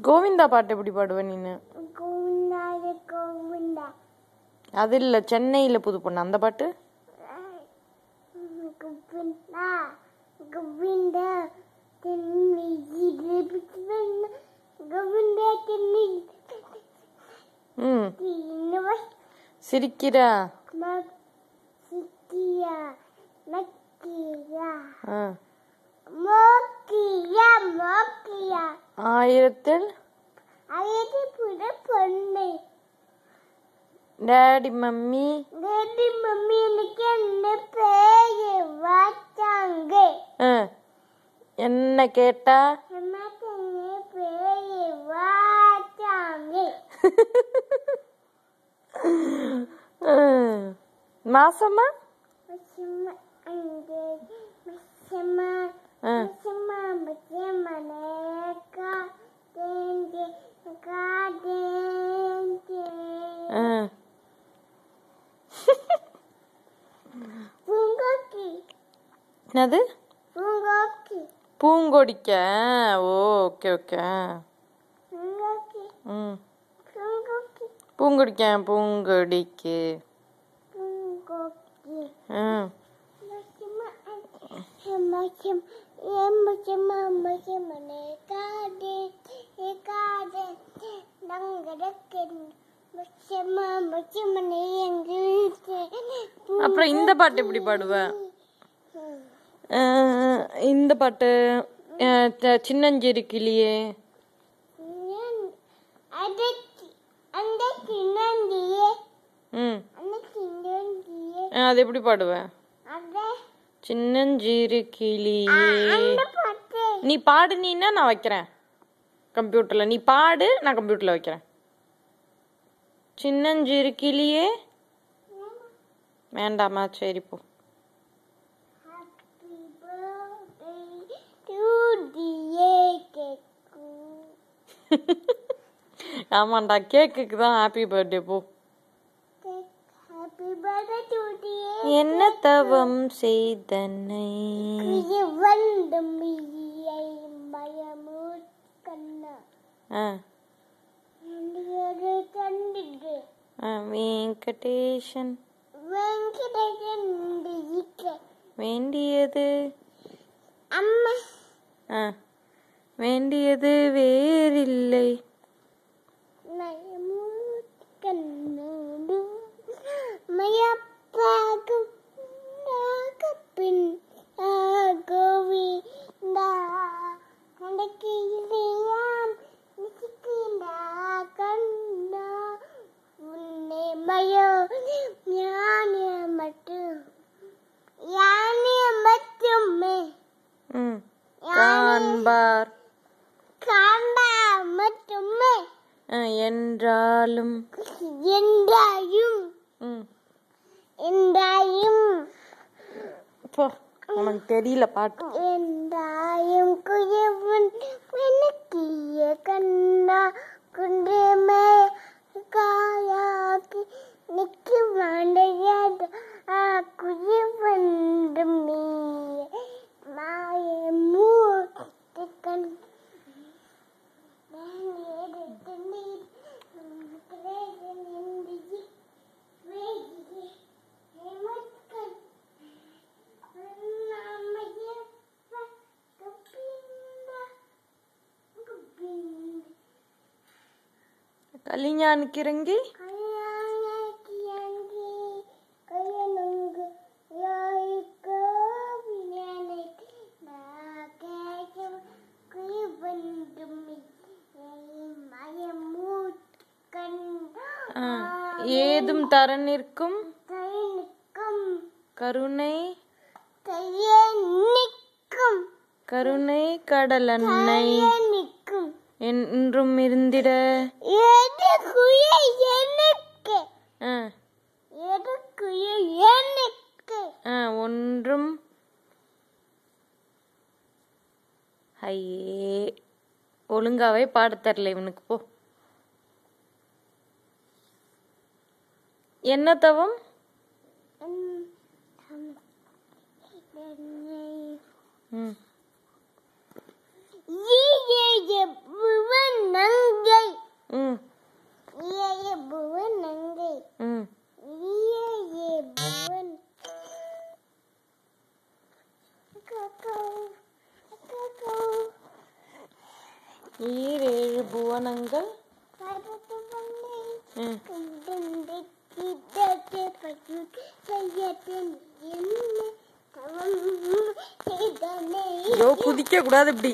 கோவிந்தா பாட்டு எப்படி பாடுவ நீனு? அது இல்ல, சென்னையில புது பொண்ணு அந்த பாட்டு. சிரிக்கிறா ஆயிரத்தில் டாடி மம்மி என்ன கேட்டா மாசமா என்னது? பூங்கொடிக்க. Okay okay. பூங்கொடிக்க பூங்கொடிக்கு. அப்புறம் இந்த பாட்டு எப்படி பாடுவ? இந்த பாட்டு சின்னஞ்சிறு கிளியே. அது எப்படி பாடுவ? சின்னஞ்சிறு கிளியே. நீ பாடுனீன்னா நான் வைக்கிறேன் கம்ப்யூட்டர்ல. நீ பாடு, நான் கம்ப்யூட்டர்ல வைக்கிறேன். சின்னஞ்சிறு கிளியே. வேண்டாமா? சரி போ. ஆமாண்டா, கேக்குக்கு தான் ஹாப்பி பர்த்டே. போ. என்ன தவம் செய்தனை வெங்கடேசன் வேண்டியது வேண்டியது வேறில்லை. காண்பார் என்றாலும் உனக்கு தெரியல பாட்டு. என்றாயும் குயவன் கண்ணா குன்றமே காயாக்கி நிக்கு வாண்டையாத குயவண்டும் நீ மாயமூ கண் கலிஞானுக்கு இறங்கி ஏதும் தர நிற்கும் கருணை கருணை கடலன்னை என்றும் இருந்திட ஒன்றும் ஐயே ஒழுங்காவே பாட தரல இவனுக்கு. போ. என்ன தவம்? ஈரேழு புவனங்கள் குதிக்க கூடாது இப்படி.